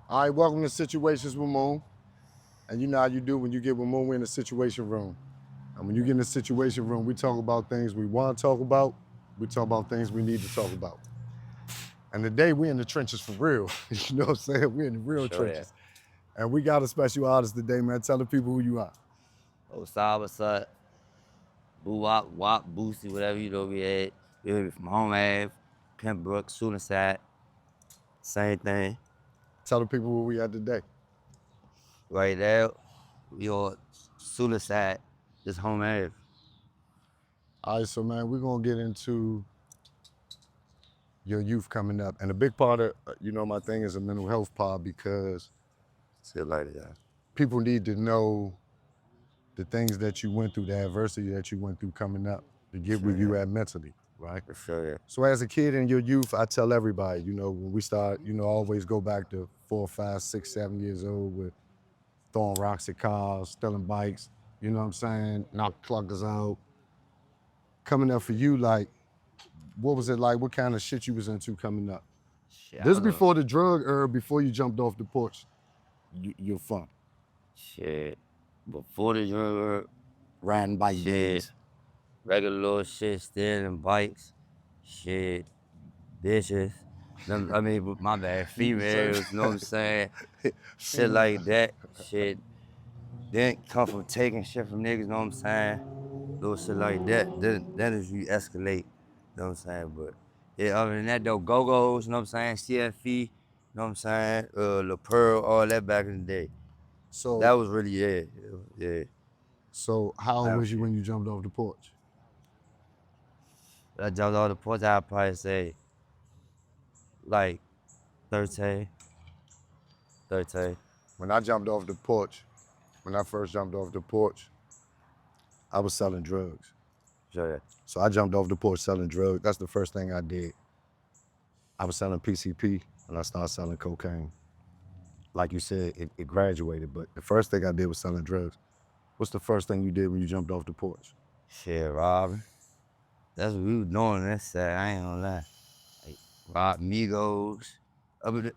All right, welcome to Situations with Moon. And you know how you do when you get with Moon, we're in the situation room. And when you get in the situation room, we talk about things we want to talk about. We talk about things we need to talk about. And today we in the trenches for real. You know what I'm saying? We're in the real Sure trenches. And we got a special artist today, man. Tell the people who you are. O5ama Son, Boo Wop, Wop, Boosie, whatever you know we had. We from Home Ave, Pembroke, Suitland, same thing. Tell the people who we are today. Right there, we on Suitland, just Home Ave. All right, so man, we're gonna get into your youth coming up. And a big part of, my thing is a mental health part because Shit like that. people need to know the things that you went through, the adversity that you went through coming up to get where you at mentally, right? For sure, yeah. So as a kid in your youth, I tell everybody, when we start, always go back to 4, 5, 6, 7 years old with throwing rocks at cars, stealing bikes, you know what I'm saying, knock cluckers out. Coming up for you, like, what was it like? What kind of shit you was into coming up? Shit, I This is don't know. before the drug era, before you jumped off the porch. You're from. Shit, before the drug, Riding bike shit, days. regular little shit, stealing bikes, shit, bitches. I mean, my bad, females, you know what I'm saying? Shit like that, shit. Didn't come from taking shit from niggas, you know what I'm saying? Little shit like that. Then as you escalate, you know what I'm saying? But yeah, other than that though, go-go's, you know what I'm saying? CFE, you know what I'm saying? La Pearl, all that back in the day. So That was really, yeah. So how old That was you shit. when you jumped off the porch? I jumped off the porch, I'd probably say like 13. When I jumped off the porch, when I first jumped off the porch, I was selling drugs. Sure, So I jumped off the porch selling drugs. That's the first thing I did. I was selling PCP and I started selling cocaine. Like you said, it graduated, but the first thing I did was selling drugs. What's the first thing you did when you jumped off the porch? shit, robbing. That's what we was doing that side, I ain't gonna lie. Like, rob Migos.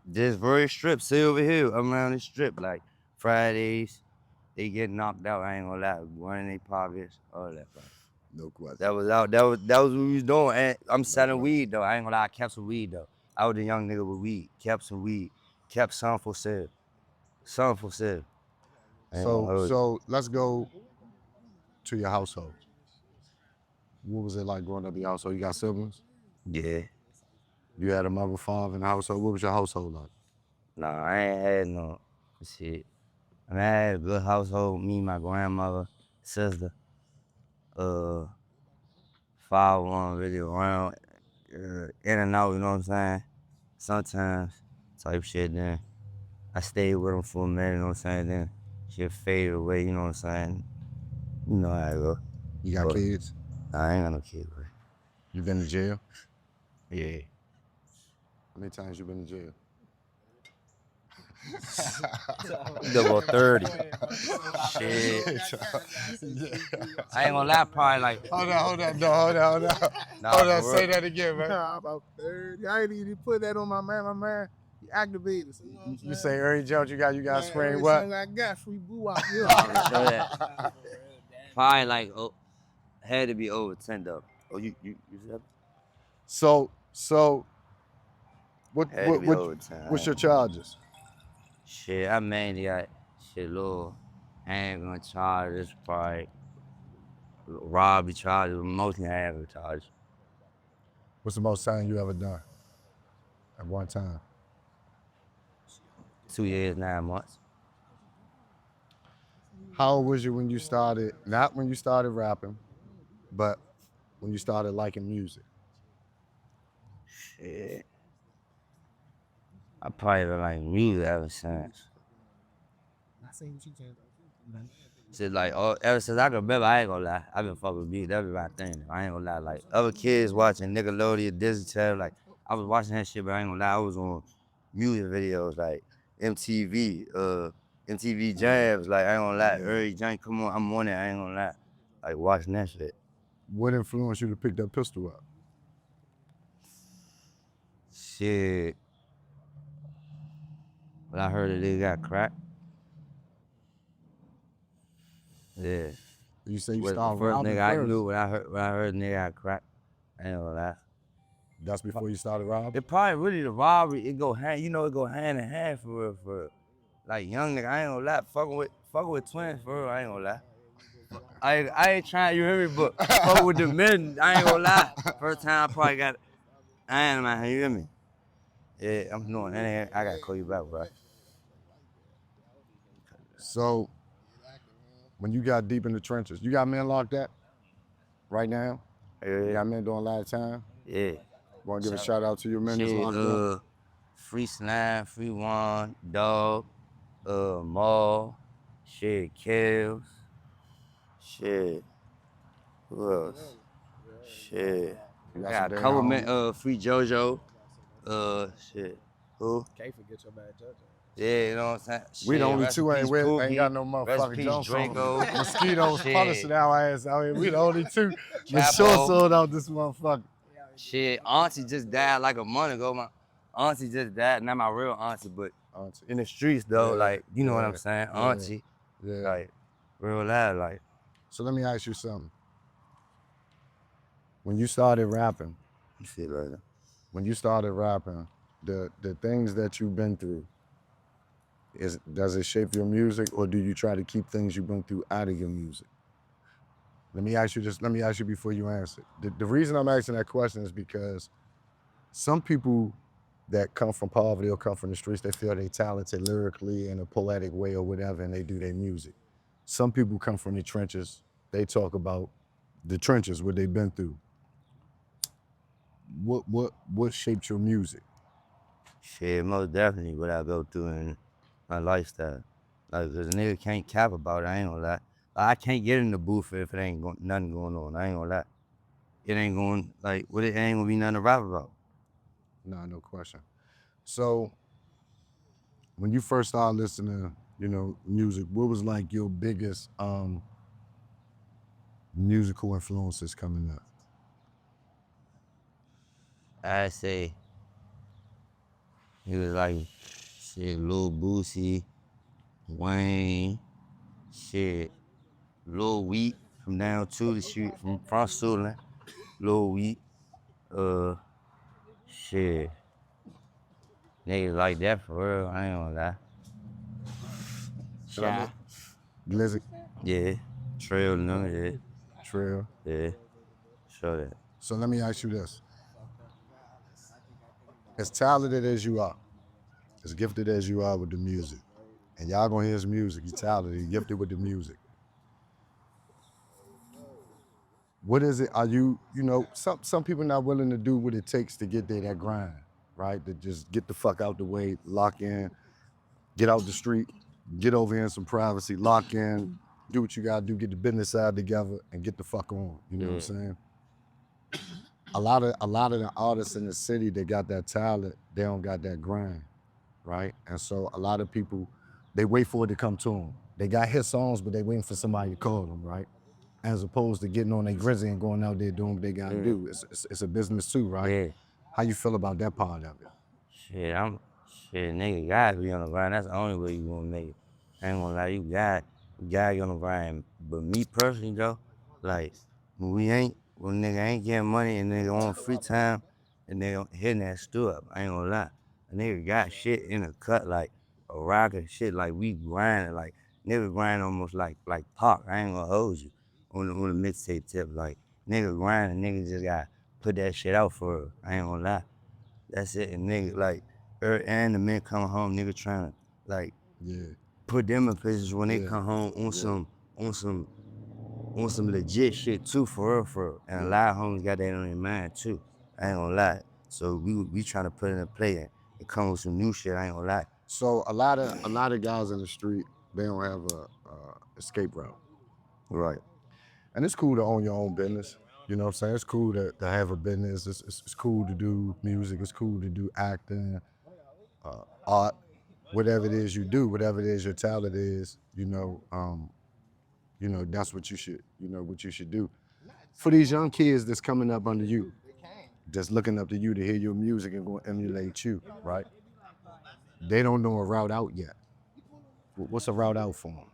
This very strip, see over here, around the strip, like Fridays, they get knocked out, I ain't gonna lie, running their pockets, all that, bro. No question. That was what we was doing. And I'm selling question. weed though. I ain't gonna lie, I kept some weed though. I was a young nigga with weed, kept some weed, kept some for sale. Some for sale. I ain't gonna hold you. So let's go to your household. What was it like growing up in your household? You got siblings? Yeah. You had a mother, father in the household. What was your household like? Nah, I ain't had no shit. I mean, I had a good household, me, my grandmother, sister, uh, father wasn't really around, in and out, you know what I'm saying? Sometimes, type shit, then I stayed with him for a minute, you know what I'm saying? Then shit faded away, you know what I'm saying? You know how it go. You got But kids? I ain't got no kids, bro. You been to jail? Yeah. How many times you been to jail? Double 30. Shit. I ain't gonna lie, probably like. Hold on. No, Nah, hold on, for say real. that again, man. About 30. I ain't even put that on my man. He activated. So, you say every joke you got scream what? I got free boo out here. Nah, for sure that. Probably like, had to be over 10 though. Oh, you said that? So what Had to be over 10. what's your charges? Shit, I mainly got shit, little handgun charges, probably robbery charges, mostly handgun charges. What's the most time you ever done at one time? 2 years, 9 months. How old was you when you started, not when you started rapping, but when you started liking music? Shit. I probably been like music ever since. I seen what you saying. Shit, like, ever since I can remember, I ain't gonna lie. I been fucking with music. That be my thing. I ain't gonna lie. Like, other kids watching Nickelodeon, Disney Channel, like, I was watching that shit, but I ain't gonna lie. I was on music videos, like, MTV, MTV Jams. Like, I ain't gonna lie. Early Jam, come on, I'm on it. I ain't gonna lie. Like, watching that shit. What influenced you to pick that pistol up? Shit. When I heard that they got crack. Yeah. You say you Was the started first robbing nigga I first. knew when I heard nigga got crack. I ain't gonna lie. That's before you started robbing? It probably really the robbery, it go hand in hand for real, for real. Like young nigga, I ain't gonna lie, fucking with twins for real, I ain't gonna lie. I ain't trying, you hear me, but fuck with the men, I ain't gonna lie. First time I probably got, I ain't man, you hear me? Yeah, I'm doing, and I gotta call you back, bro. So, when you got deep in the trenches, you got men locked up right now? You Yeah, got men doing a lot of time? yeah. Want to give a shout out to your men that's Shit, locked up? Free Slime, Free One, Dog, Maul, shit, Kills, shit, who else? Shit. You I got some got a dead couple men, homies? Free JoJo, shit, who? Can't forget your man JoJo. Yeah, you know what I'm saying? We the Shit, only rest in two peace, ain't got Pookie, no rest in motherfucking peace, jumps on. Draco, Mosquitoes shit, punishing our ass out here. We the only two. The short Chapo, sold out this motherfucker. shit, Auntie just died like a month ago, my auntie just died, not my real auntie, but Auntie. in the streets though, Yeah, like, you know what I'm yeah, saying? yeah. Auntie, Yeah. like, real loud, like, So let me ask you something. When you started rapping, shit like that. when you started rapping, the things that you've been through, does it shape your music, or do you try to keep things you've been through out of your music? Let me ask you before you answer. The reason I'm asking that question is because some people that come from poverty or come from the streets, they feel they talented lyrically in a poetic way or whatever, and they do their music. Some people come from the trenches, they talk about the trenches, what they've been through. What shaped your music? Shit, most definitely what I go through in my lifestyle. Like, cause a nigga can't cap about it, I ain't gonna lie. Like, I can't get in the booth if it ain't nothing going on, I ain't gonna lie. It ain't going, like, it ain't gonna be nothing to rap about. Nah, no question. So when you first started listening, music, what was like your biggest musical influences coming up? I say, it was like, shit, Lil Boosie, Wayne, shit, Lil Wheat from down to the street, from Suitland, Lil Wheat, shit, niggas like that for real, I ain't gonna lie. Shy, Glizzy, yeah, Trail, no, yeah, Trail. yeah, show that. So let me ask you this. As talented as you are, as gifted as you are with the music, and y'all gonna hear his music, he's talented, he's gifted with the music. What is it? Are some people not willing to do what it takes to get there, that grind, right? To just get the fuck out the way, lock in, get out the street, get over here in some privacy, lock in, do what you gotta do, get the business side together, and get the fuck on. You know what I'm saying? A lot of the artists in the city that got that talent, they don't got that grind, right? And so a lot of people, they wait for it to come to them. They got hit songs, but they waiting for somebody to call them, right? As opposed to getting on their grizzly and going out there doing what they gotta do. It's a business too, right? Yeah. How you feel about that part of it? Shit, nigga, you gotta be on the grind. That's the only way you gonna make it. I ain't gonna lie, you gotta be on the grind. But me personally, though, like, when nigga ain't getting money and nigga on free time and they hitting that stew up, I ain't gonna lie. A nigga got shit in the cut, like a rocket shit, like we grinding, like, nigga grind almost like Pac. I ain't gonna hold you on the mixtape tip. Like, nigga grinding, nigga just gotta put that shit out for real. I ain't gonna lie. That's it, and nigga, like, and the men come home, nigga trying to, like, put them in places when they come home on some legit shit too, for real. And a lot of homies got that on their mind too. I ain't gonna lie. So we trying to put it in play and come with some new shit. I ain't gonna lie. So a lot of guys in the street, they don't have a escape route. Right. And it's cool to own your own business. You know what I'm saying? It's cool to have a business. It's cool to do music. It's cool to do acting, art, whatever it is you do, whatever it is your talent is. That's what you should do. For these young kids that's coming up under you, just looking up to you to hear your music and go emulate you, right? they don't know a route out yet. What's a route out for them?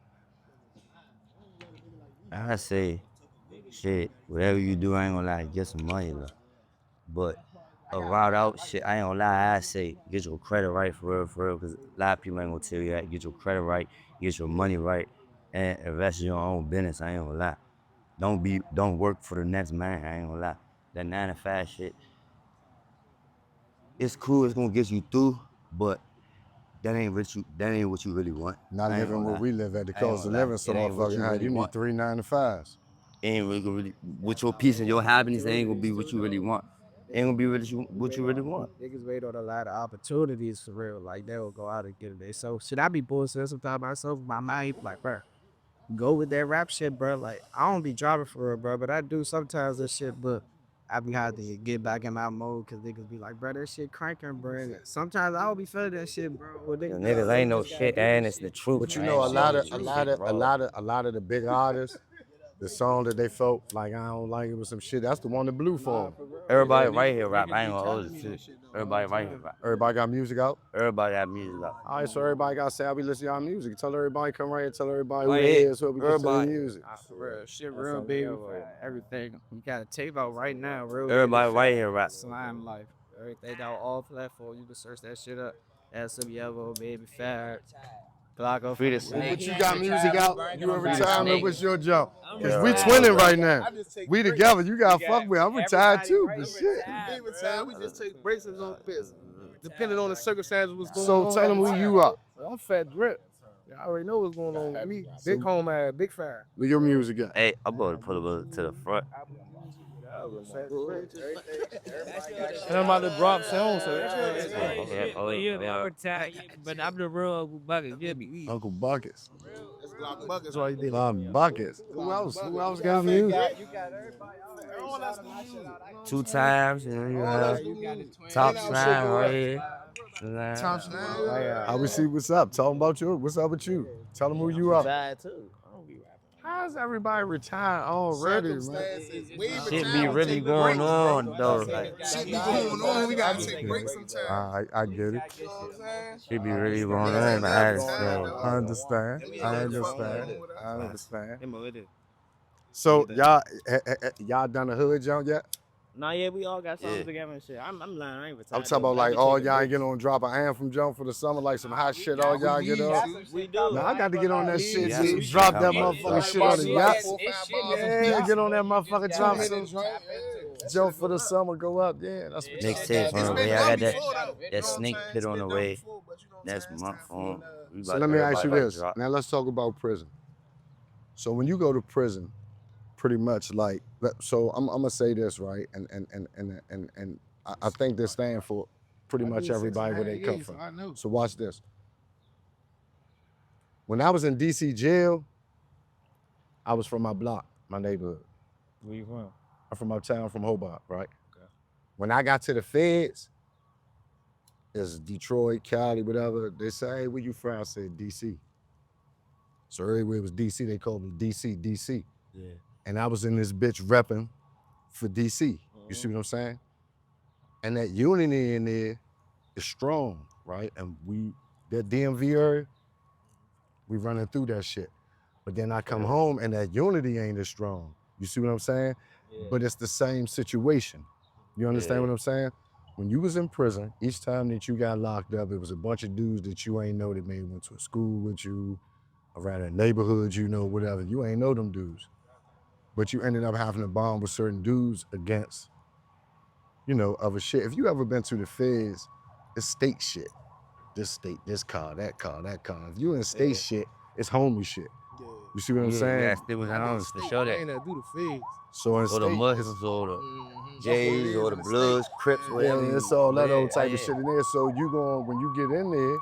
I say, shit, whatever you do, I ain't gonna lie, get some money, though. But a route out, shit, I ain't gonna lie, I say, get your credit right for real, because a lot of people ain't gonna tell you that. Get your credit right, get your money right, and invest in your own business, I ain't gonna lie. Don't work for the next man, I ain't gonna lie. That 9 to 5 shit, it's cool, it's gonna get you through, but that ain't what you really want. Not I ain't living gonna where lie. we live at the I ain't cost of gonna lie. living, so It ain't what motherfucking you high. really You need want. 3 9 to 5s. Ain't really with your peace and your happiness. It ain't gonna be what you really want. Ain't gonna be what you really want. Niggas wait on a lot of opportunities for real. Like they'll go out and get it. So should I be bullshit sometimes myself? My mind like, bro, go with that rap shit, bro. Like I don't be driving for real, bro, but I do sometimes that shit. But I be had to get back in my mode because niggas be like, bro, that shit cranking, bro. And sometimes I don't be feeling that shit, bro. Well, The niggas ain't no shit, and it's the truth. But you I know, ain't a gonna lot hold of you. a This lot shit of a raw. lot of a lot of the big artists, the song that they felt like I don't like it was some shit. That's the one that blew for 'em. Everybody right here rap. I ain't gonna hold you. Everybody right here rap. Everybody got music out. Everybody got music out. All right, so everybody got to say, I be listening to y'all music. Tell everybody come right here. Tell everybody who Right it here. is, so we listen to their Everybody. music. For real, shit real big for everything. You got a tape out right now, real Everybody right here rap. Slime Life. Everything out all platforms. You can search that shit up. SWO, Baby Fat, Glocko. Free the But snake. you got music out, you in Free the retirement, snake. what's your jump? Because Yeah, we right. twinning right now. We together, you got to fuck with. I'm retired too, but shit. Every time we just take breaks on this. Depending on the circumstances, what's going So on. tell them who you are. I'm Fat Drip. Y'all already know what's going on with me. Big home ass, big fire. Where your music at? Hey, I'm going to pull up to the front. And I'm about to drop soon, so but I'm the real Uncle Bucket. Get me. Uncle Buckets. It's Glock Buckets why you did it. Buckets. Who else? Who else got music? You got everybody out. All that's new music. 2 times, and then you All that's have new music. top Ain't no slime shit right for here. Top Slime. I will see what's up. Tell them about you. What's up with you? Tell them who you are. too. I don't be rapping. How's everybody retired already, man? Circumstances. We Shit retired, be we really take going breaks, on bro. though. Like, Shit be going on. We gotta take breaks sometimes. I get it. You know what I'm saying? shit be really going Niggas on. ain't But never I retired, understand. though. I understand. Them I niggas fuck understand. with us. I understand. It. So y'all done the hood jump yet? Nah, yeah, we all got something Yeah. together and shit. I'm lying. I ain't retired. I'm talking about like all y'all ain't get on drop an anthem jump for the summer, like some hot shit. All y'all get up. We do. Now I got to get on that shit. Yeah, Just some shit drop that coming. motherfucking shit on the yacht. Yeah, get on that motherfucker Hit drop it, some joint. jump for the summer. Go up. Yeah, that's what y'all Mixtapes got. on the It's been way. I done got that before, though. You know that what I'm snake saying? pit It's on been the done way. before, but you know what I'm Next saying? It's month time for on. We So about- let me ask you everybody about to this. drop. Now let's talk about prison. So when you go to prison, pretty much like, so I'm gonna say this right, and I think this stand for pretty much everybody where they come from. I know. So watch this. When I was in DC jail, I was from my block, my neighborhood. Where you from? I'm from uptown, from Hobart, right? Okay. When I got to the feds, it's Detroit, Cali, whatever. They say, hey, where you from? I said, DC. So everywhere was DC, they called me DC. Yeah. And I was in this bitch repping for DC. You see what I'm saying? And that unity in there is strong, right? And that DMV area, we running through that shit. But then I come home and that unity ain't as strong. You see what I'm saying? Yeah. But it's the same situation. You understand what I'm saying? When you was in prison, each time that you got locked up, it was a bunch of dudes that you ain't know that maybe went to a school with you, around a neighborhood, you know, whatever. You ain't know them dudes. But you ended up having to bond with certain dudes against, you know, other shit. If you ever been to the feds, it's state shit. This state, this car, that car, that car. If you in state shit, it's homie shit. You see what I'm saying? Yeah, still was on for sure that. Ain't that do the feds. So in Or the state, Muslims, or the Jays, or the Bloods, Crips, yeah, whatever. it's all that old type yeah. of shit in there. So you going, when you get in there,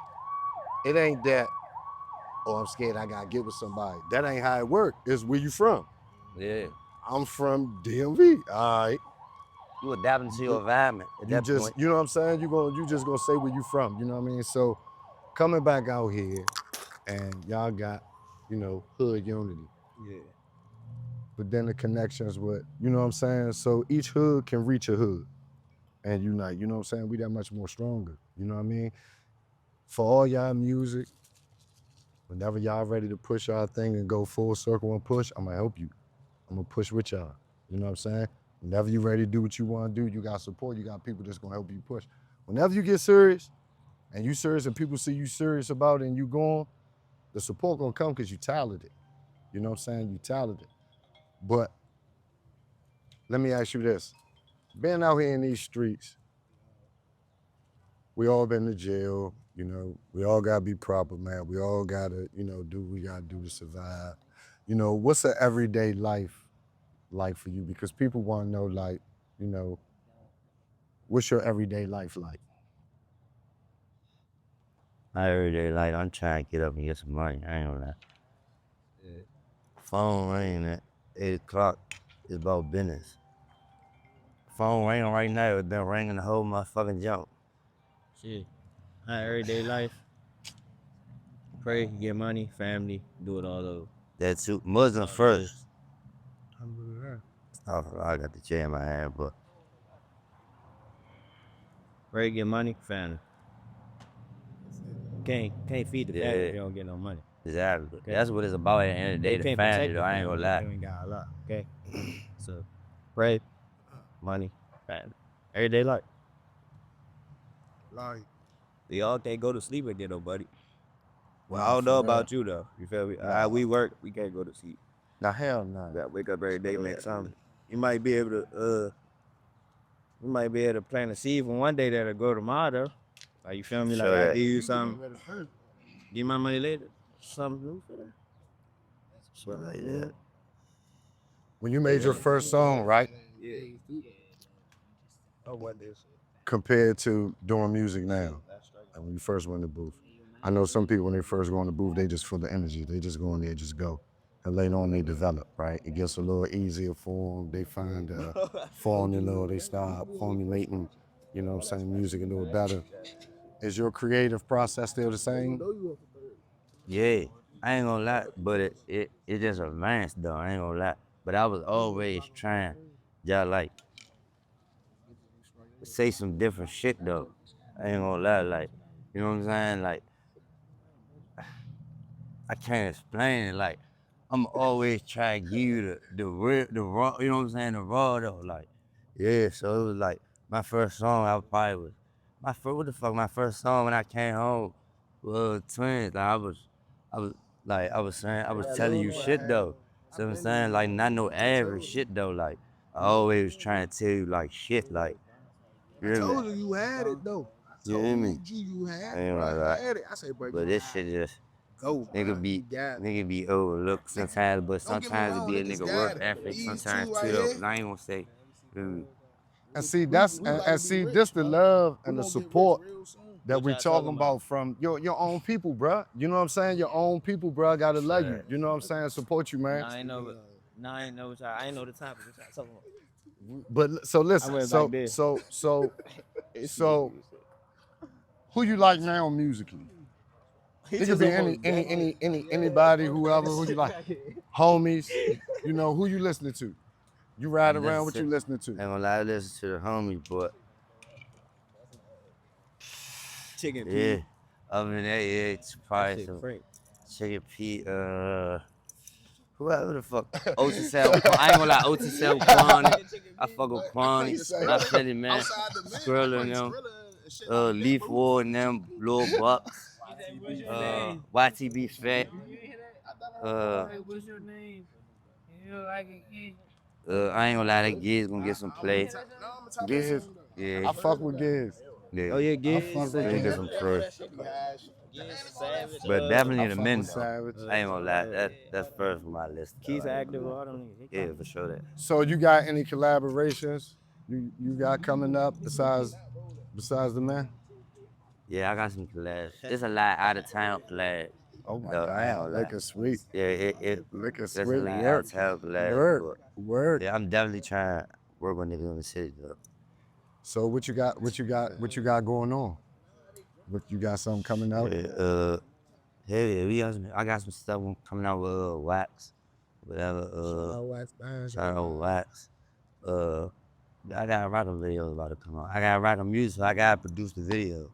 it ain't that, oh, I'm scared I gotta get with somebody. That ain't how it work. It's where you from. Yeah. I'm from DMV. All right. You adapting to your environment at You that just, point. you know what I'm saying? You just gonna say where you from. You know what I mean? So coming back out here, and y'all got, you know, hood unity. Yeah. But then the connections with, you know what I'm saying? So each hood can reach a hood and unite. You know what I'm saying? We that much more stronger. You know what I mean? for all y'all music, whenever y'all ready to push our thing and go full circle and push, I'm gonna help you. I'm gonna push with y'all. You know what I'm saying? Whenever you ready to do what you want to do, you got support. You got people that's gonna help you push. Whenever you get serious, and you serious, and people see you serious about it, and you going, the support gonna come because you talented. You know what I'm saying? You talented. But let me ask you this: being out here in these streets, we all been to jail. You know, we all gotta be proper, man. We all gotta, do what we gotta do to survive. What's an everyday life like for you? Because people want to know, like, what's your everyday life like? My everyday life, I'm trying to get up and get some money. I ain't gonna lie. Phone ringing at 8 o'clock is about business. Phone ringing right now, it's been ringing the whole motherfucking jump. Shit. My everyday life. Pray, get money, family, do it all over. That's Muslim first. Alhamdulillah. Oh, I got the chair in my hand, but Pray, get money, family. Can't feed the family Yeah. if you don't get no money. exactly. Okay. That's what it's about at the end of the day, They the can't family, protect though. I ain't gonna lie. lie. They ain't got a lot. Okay. So, pray, money, family. Everyday life. Like, We all can't go to sleep again, though, buddy. Well, Nah, I don't know for real. about you though. You feel me? Nah. We work, we can't go to sleep. Now, hell no. We gotta wake up every day, make something. You might be able to plant a seed for one day that'll grow tomorrow though. Like you feel me? Like Sure I that. give you something. Give you my money later. Something new for that. Something like that. When you made your first song, right? oh, what is? Compared to doing music now, and when you first went in the booth. I know some people when they first go in the booth, they just feel the energy. They just go in there, just go. And later on they develop, right? It gets a little easier for them. They find formula, they start formulating, music a little better. Is your creative process still the same? Yeah, I ain't gonna lie, but it just advanced though. I ain't gonna lie, but I was always trying, just like say some different shit though. I ain't gonna lie, like you know what I'm saying, like I can't explain it. Like I'm always trying to give you the real, the raw. You know what I'm saying, the raw though. Like yeah, so it was like my first song. I probably was my first song when I came home was Twins. Like I was saying, I was telling you shit though. So I'm saying, like, not no average shit though. Like, I always trying to tell you like shit, like, you I hear me? told you you had it though. You hear me? You had Ain't it. like I that. had it. I say, bro, But this shit just go. nigga be overlooked sometimes, but Don't get me sometimes it wrong, be a niggas nigga got work it. ethic. These Sometimes two too right though, here. 'cause I ain't gonna say. And see, that's this the love and the support that we're talking about from your own people, bruh. You know what I'm saying? Your own people, bruh, gotta love you. You know what I'm saying? Support you, man. I ain't know I ain't know the topic. What y'all talking about? But so listen, went back there. so who you like now musically? It could be anybody, whoever, who you like. Homies, who you listening to? You ride around, what you listening I ain't to? gonna lie, I listen to the homies, but Chicken yeah. P. Other than that, yeah, it's probably some Frank. Chicken P, whoever the fuck. O5ama, I ain't gonna lie, O5ama Kwani. I fuck with Kwani, my Philly man, Skrilla and them, Leaf Ward and them, Lil Bucks, YTB Fat, What's your name? You like it? I ain't gonna lie, that Gid's gonna get some play. Giz. Yeah, I fuck with Giz. yeah. Oh yeah, I Giz. fuck Let me with get Giz. some first. Savage. But definitely I the fuck men with though. Savage. I ain't gonna lie, that's first on my list. Keys active. All them niggas. Yeah, for sure that. So you got any collaborations you got coming up besides the man? Yeah, I got some collabs. There's a lot out of town collabs. Oh my No, I ain't God, gonna lie. liquor sweet. Yeah, it Liquor there's a sweet. lot out Work. of town collabs. Work. But Work. yeah, I'm definitely trying to work with niggas in the city though. So what you got going on? What you got something coming out? Yeah, hell yeah, I got some stuff coming out with Wax, whatever. Shout out Wax. I got rapping videos about to come out. I got rapping music, so I gotta produce the videos.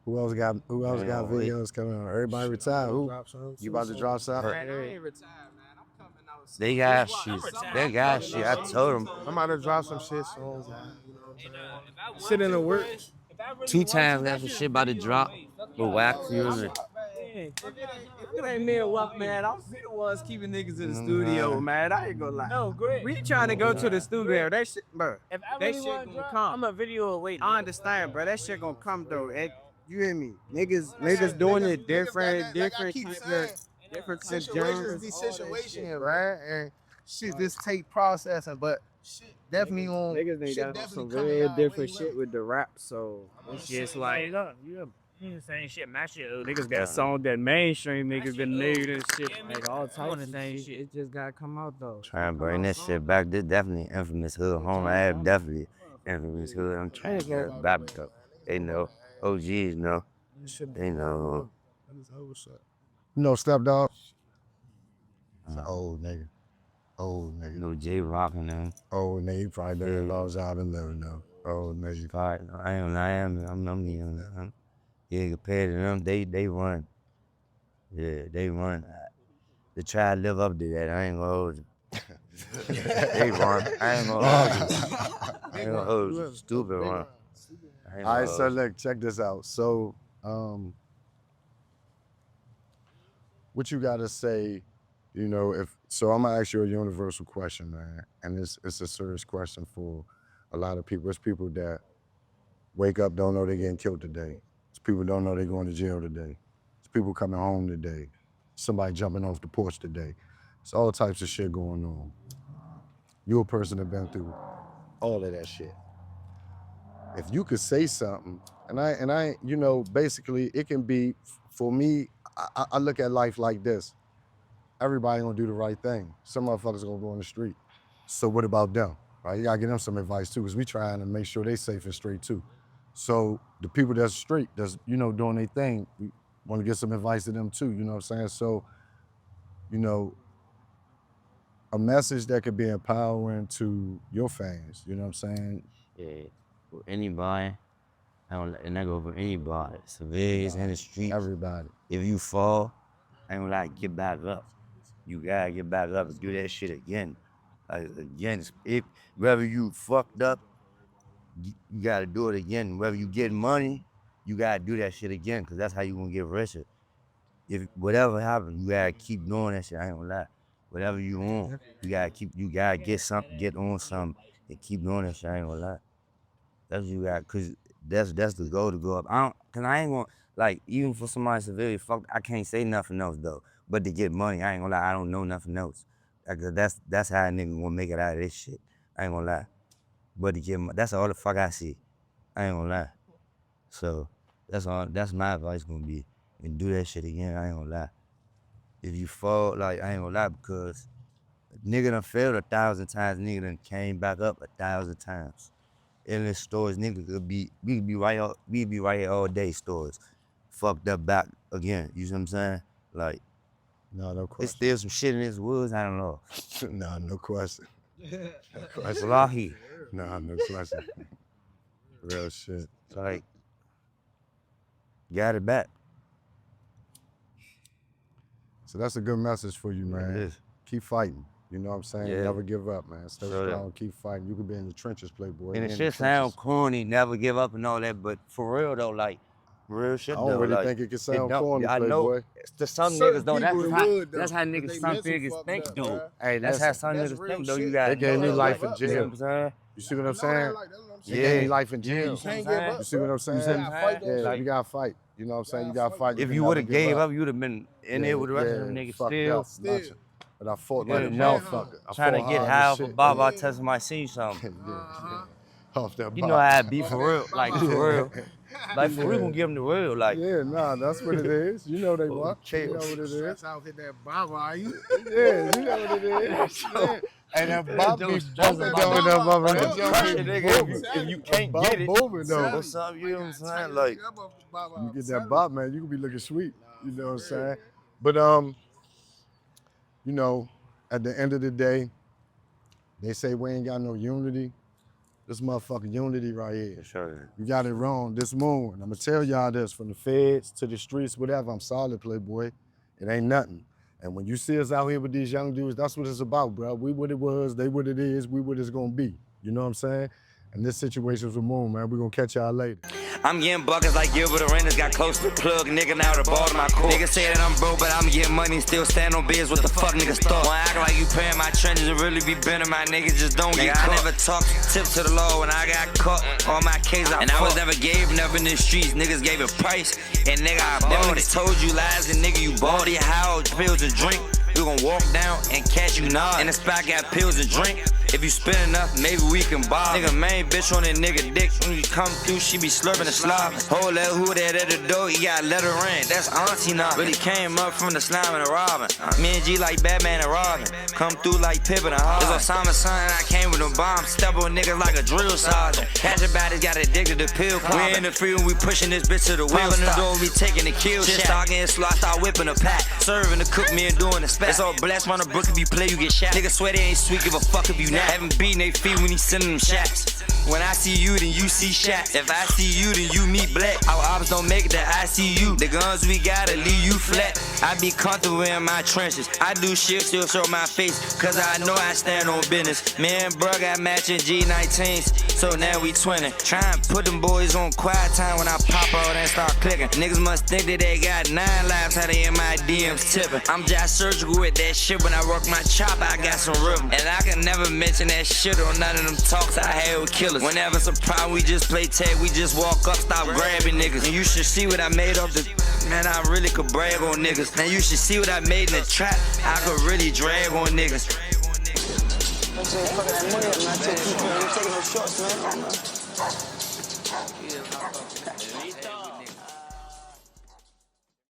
Who else got Yeah, wait. videos coming on? Everybody retired. Who? You about to drop something? Man, I ain't retired, man. I'm coming out soon. They got shit. They got shit. I told them I'm about to drop some shit soon, man. You know what I'm saying? Shit in the work. 2 times after shit about to drop with wax music. If it ain't me and what, man, I'm be the ones keeping niggas in the studio, man. I ain't gonna lie. No, great. We trying to go to the studio. That shit, bro. If I That really shit want to gonna drop, come. I'm a video away. I understand, bro. That shit gonna come though. You hear me? Niggas doing it different Situations be situations, right? And shit, this take processing, but shit definitely on. Niggas need shit that definitely some coming real out different way shit left. with the rap. So it's just like you the same shit. My shit. niggas got songs that mainstream niggas been made and shit. Yeah, Like all I want types the of same shit. shit. It just gotta come out though. Trying to bring that shit back. This definitely infamous hood home. I have definitely infamous hood. I'm trying to get it back though. They know. OGs know. They know. You know, stepdog. It's an old nigga. Old nigga. No J Rock and them. Old nigga. He probably been in laws out and living though. Old nigga. I'm yeah, compared to them, they run. Yeah, they run. They try to live up to that. I ain't gonna hold you. They run. I ain't gonna hold you. I ain't gonna hold you. Stupid run. I ain't All gonna right, so hold you. look, check this out. So, what you gotta say, you know, I'm gonna ask you a universal question, man, and it's a serious question for a lot of people. It's people that wake up, don't know they're getting killed today. It's people don't know they're going to jail today. It's people coming home today. Somebody jumping off the porch today. It's all types of shit going on. You're a person that been through all of that shit. If you could say something, and I, you know, basically it can be, for me, I look at life like this. Everybody gonna do the right thing. Some motherfuckers gonna go on the street. So what about them, right? You gotta give them some advice too, because we trying to make sure they safe and straight too. So the people that's straight, that's, you know, doing their thing, we wanna give some advice to them too, you know what I'm saying? So, you know, a message that could be empowering to your fans, you know what I'm saying? Yeah, for anybody, and I go for anybody. Civilians in the street. Everybody. If you fall, I ain't gonna lie, get back up. You gotta get back up and do that shit again. Like again, if whether you fucked up, you gotta do it again. Whether you get money, you gotta do that shit again, cause that's how you gonna get richer. If whatever happens, you gotta keep doing that shit. I ain't gonna lie. Whatever you want, you gotta get something, get on something, and keep doing that shit. I ain't gonna lie. That's what you got, cause that's the goal to go up. Cause I ain't gonna, like, even for somebody severely fucked, I can't say nothing else though. But to get money, I ain't gonna lie, I don't know nothing else. Like, that's how a nigga gonna make it out of this shit. I ain't gonna lie. But to get money, that's all the fuck I see. I ain't gonna lie. So that's my advice gonna be. And do that shit again, I ain't gonna lie. If you fall, like, I ain't gonna lie, because nigga done failed 1,000 times, nigga done came back up 1,000 times. Endless stories, nigga we could be right here all day, stories. Fucked up back again, you see what I'm saying? Like, No there's question. still some shit in this woods, I don't know. Nah, no question. No question. Wallahi. Nah, no question. Real shit. It's like, got it back. So that's a good message for you, man. It is. Keep fighting. You know what I'm saying? Yeah. Never give up, man. Stay So, strong, keep fighting. You could be in the trenches, playboy. And In it the shit sound trenches. corny, never give up and all that, but for real though, like, real shit I though. don't really like, think it can sound corny, I know, playboy. to some Certain niggas though, people it would, though, that's how 'cause niggas, they some mental niggas fucked think up, though. bruh. Hey, that's how some That's niggas real think though. shit. You got They gave me life in You know jail. what I'm saying? You see what I'm saying? They gave me life in jail. You can't give up. You see what I'm saying? You see what I'm saying? Yeah, Like, you gotta fight. You know what I'm saying? You gotta fight. You if can you never would have give gave up, you'd have been in there with the rest of them niggas fucked still. up. But I fought You like a know, motherfucker. I trying to fought get hard high as off a shit. Bob, I tell somebody see something. Off that You know how it be for real, like for real. Like for real, Yeah. gonna give them the real, like. Yeah, nah, that's what it is. You know they want. You know what it is. out hit that Baba, you. Yeah, you know what it is. Yeah. And that Bob be bumping though in that motherfucker. If you can't Bob get it, booming though. what's up? You know what I'm saying? Like, You get that Bob, man, you can be looking sweet. You know what I'm saying? But you know, at the end of the day, they say we ain't got no unity. This motherfucking unity right here. Sure. You got it wrong. This moon, I'm gonna tell y'all this, from the feds to the streets, whatever, I'm solid, Playboy. It ain't nothing. And when you see us out here with these young dudes, that's what it's about, bro. We what it was, they what it is, we what it's gonna be. You know what I'm saying? And this situation's with Moon, man. We're gonna catch y'all later. I'm getting buckets like Gilbert Arenas, got close to the plug, nigga, now the ball to my core. Niggas say that I'm broke, but I'm getting money, still stand on biz, what the fuck niggas thought? Wanna act like you paying my trenches and really be bending my niggas, just don't get caught. I never talked tip to the law when I got caught, all my cases I was never gave, never in the streets, niggas gave a price, and nigga I bought it. Told you lies, and nigga you bought it, how pills and drink. We gon' walk down and catch you nod. In the spot got pills and drink. If you spend enough, maybe we can buy. Nigga, main bitch on that nigga dick. When you come through, she be slurping and slobbing. Hold that who that at the door, you gotta let her in. That's auntie now. Really came up from the slime and the robbing. Me and G like Batman and Robin. Come through like Pippin and Hard. It's O5ama Son, I came with them bombs. Step on niggas like a drill sergeant. Catching bodies got addicted to pill popping. We in the freeway, we pushing this bitch to the wheel. In the door, we taking the kill shit. Start getting slow, I start whipping a pack. Serving the cook, me and doing the spat. It's all blessed on the book, if you play, you get shot. Niggas swear they ain't sweet, give a fuck if you not. Haven't beaten they feet when he sending them shots. When I see you, then you see shots. If I see you, then you meet black. Our ops don't make it that I see you. The guns we gotta leave you flat. I be comfortable in my trenches. I do shit, still show my face, cause I know I stand on business. Me and bro got matching G19s, so now we twinning. Try and put them boys on quiet time when I pop out and start clicking. Niggas must think that they got 9 lives, how they in my DMs tipping. I'm just surgical with that shit. When I work my chop, I got some rhythm. And I can never mention that shit on none of them talks I had with killers. Whenever it's a problem, we just play tag, we just walk up, stop grabbing niggas. And you should see what I made of the, man, I really could brag on niggas. Now you should see what I made in the trap, I could really drag on niggas. I'm taking no shots, man.